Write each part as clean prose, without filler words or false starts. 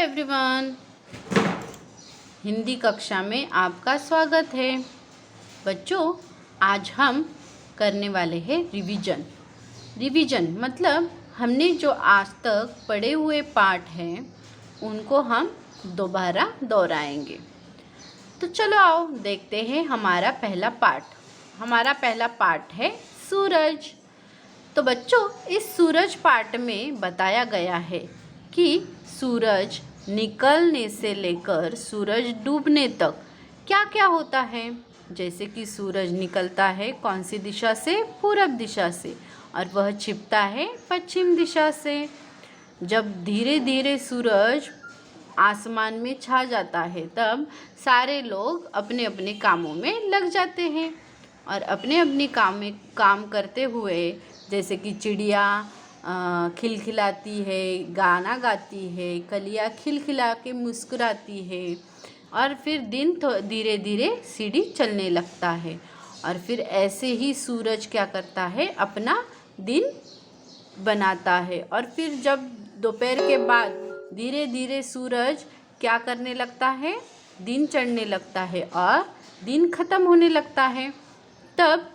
Everyone, Hindi कक्षा में आपका स्वागत है। बच्चों, आज हम करने वाले हैं रिवीजन मतलब हमने जो आज तक पढ़े हुए पाठ हैं उनको हम दोबारा दोहराएंगे। तो चलो आओ देखते हैं हमारा पहला पाठ है सूरज। तो बच्चों, इस सूरज पाठ में बताया गया है कि सूरज निकलने से लेकर सूरज डूबने तक क्या क्या होता है। जैसे कि सूरज निकलता है कौन सी दिशा से? पूरब दिशा से, और वह छिपता है पश्चिम दिशा से। जब धीरे धीरे सूरज आसमान में छा जाता है तब सारे लोग अपने अपने कामों में लग जाते हैं और अपने अपने काम करते हुए, जैसे कि चिड़िया खिलखिलाती है, गाना गाती है, कलियाँ खिलखिला के मुस्कुराती है, और फिर दिन धीरे धीरे सीढ़ी चलने लगता है। और फिर ऐसे ही सूरज क्या करता है? अपना दिन बनाता है। और फिर जब दोपहर के बाद धीरे धीरे सूरज क्या करने लगता है? दिन चढ़ने लगता है और दिन ख़त्म होने लगता है। तब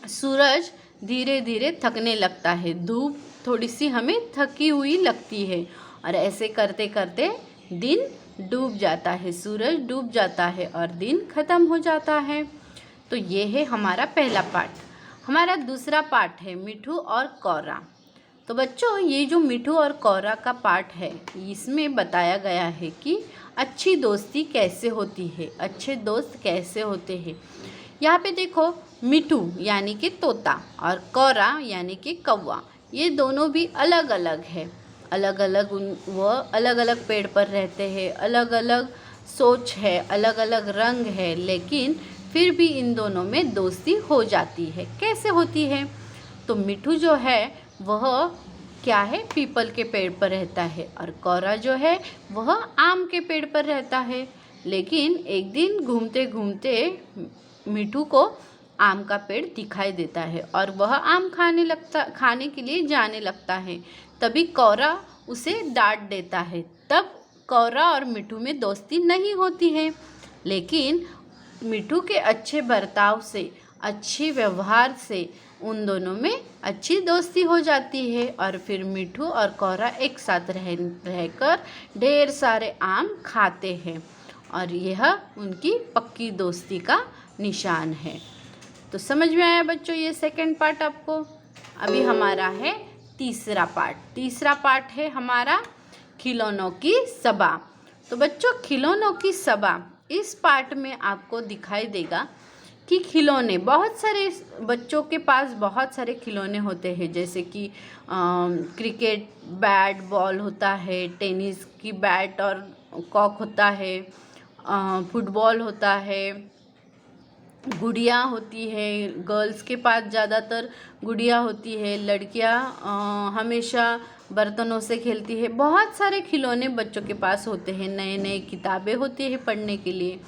सूरज धीरे धीरे थकने लगता है, धूप थोड़ी सी हमें थकी हुई लगती है, और ऐसे करते करते दिन डूब जाता है, सूरज डूब जाता है और दिन ख़त्म हो जाता है। तो ये है हमारा पहला पाठ। हमारा दूसरा पाठ है मिठू और कौरा। तो बच्चों, ये जो मिठू और कौरा का पाठ है, इसमें बताया गया है कि अच्छी दोस्ती कैसे होती है, अच्छे दोस्त कैसे होते हैं। यहाँ पे देखो, मिठू यानी कि तोता और कौरा यानी कि कौवा, ये दोनों भी अलग अलग है। वह अलग अलग पेड़ पर रहते हैं, अलग अलग सोच है, अलग अलग रंग है, लेकिन फिर भी इन दोनों में दोस्ती हो जाती है। कैसे होती है? तो मिठू जो है वह क्या है? पीपल के पेड़ पर रहता है, और कौरा जो है वह आम के पेड़ पर रहता है। लेकिन एक दिन घूमते घूमते मिठू को आम का पेड़ दिखाई देता है और वह आम खाने के लिए जाने लगता है। तभी कौरा उसे डांट देता है। तब कौरा और मिठू में दोस्ती नहीं होती है, लेकिन मिठू के अच्छे बर्ताव से, अच्छे व्यवहार से उन दोनों में अच्छी दोस्ती हो जाती है, और फिर मिठू और कौरा एक साथ रहकर ढेर सारे आम खाते हैं, और यह उनकी पक्की दोस्ती का निशान है। तो समझ में आया बच्चों ये सेकंड पार्ट आपको? अभी हमारा है तीसरा पार्ट है हमारा खिलौनों की सभा। तो बच्चों, खिलौनों की सभा, इस पार्ट में आपको दिखाई देगा कि खिलौने बहुत सारे, बच्चों के पास बहुत सारे खिलौने होते हैं। जैसे कि क्रिकेट बैट बॉल होता है, टेनिस की बैट और कॉक होता है, फुटबॉल होता है, गुड़िया होती है। गर्ल्स के पास ज़्यादातर गुड़िया होती है, लड़कियां हमेशा बर्तनों से खेलती है। बहुत सारे खिलौने बच्चों के पास होते हैं, नए नए किताबें होती है पढ़ने के लिए।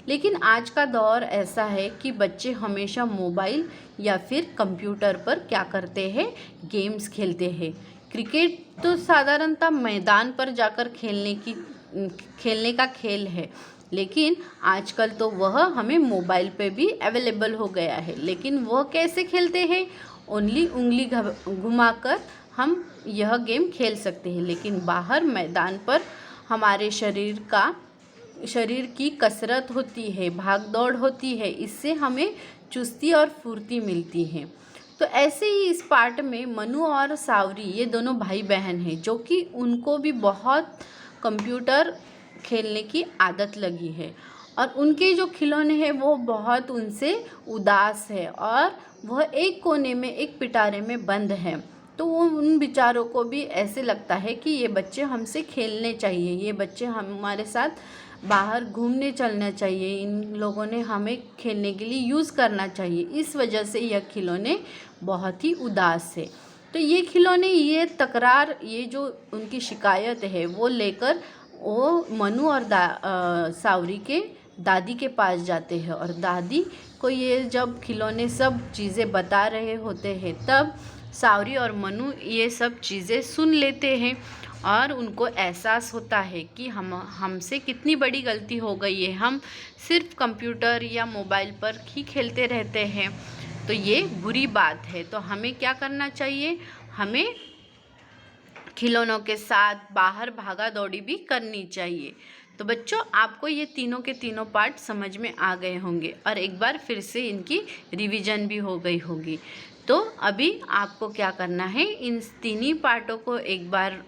लेकिन आज का दौर ऐसा है कि बच्चे हमेशा मोबाइल या फिर कंप्यूटर पर क्या करते हैं? गेम्स खेलते हैं। क्रिकेट तो साधारणतः मैदान पर जाकर खेलने का खेल है, लेकिन आजकल तो वह हमें मोबाइल पे भी अवेलेबल हो गया है। लेकिन वह कैसे खेलते हैं? ओनली उंगली घुमाकर हम यह गेम खेल सकते हैं, लेकिन बाहर मैदान पर हमारे शरीर की कसरत होती है, भाग दौड़ होती है, इससे हमें चुस्ती और फुर्ती मिलती है। तो ऐसे ही इस पार्ट में मनु और सावरी, ये दोनों भाई बहन हैं, जो कि उनको भी बहुत कंप्यूटर खेलने की आदत लगी है, और उनके जो खिलौने हैं वो बहुत उनसे उदास है, और वह एक कोने में, एक पिटारे में बंद है। तो वो उन बेचारों को भी ऐसे लगता है कि ये बच्चे हमसे खेलने चाहिए, ये बच्चे हमारे साथ बाहर घूमने चलना चाहिए, इन लोगों ने हमें खेलने के लिए यूज़ करना चाहिए। इस वजह से यह खिलौने बहुत ही उदास है। तो ये खिलौने, ये तकरार, ये जो उनकी शिकायत है वो लेकर वो मनु और सावरी के दादी के पास जाते हैं, और दादी को ये जब खिलौने सब चीज़ें बता रहे होते हैं तब सावरी और मनु ये सब चीज़ें सुन लेते हैं, और उनको एहसास होता है कि हमसे कितनी बड़ी गलती हो गई है, हम सिर्फ कंप्यूटर या मोबाइल पर ही खेलते रहते हैं, तो ये बुरी बात है। तो हमें क्या करना चाहिए, हमें खिलौनों के साथ बाहर भागा दौड़ी भी करनी चाहिए। तो बच्चों, आपको ये तीनों के तीनों पार्ट समझ में आ गए होंगे और एक बार फिर से इनकी रिवीजन भी हो गई होगी। तो अभी आपको क्या करना है, इन तीनों पार्टों को एक बार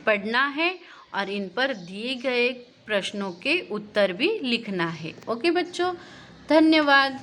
पढ़ना है और इन पर दिए गए प्रश्नों के उत्तर भी लिखना है। ओके बच्चों, धन्यवाद।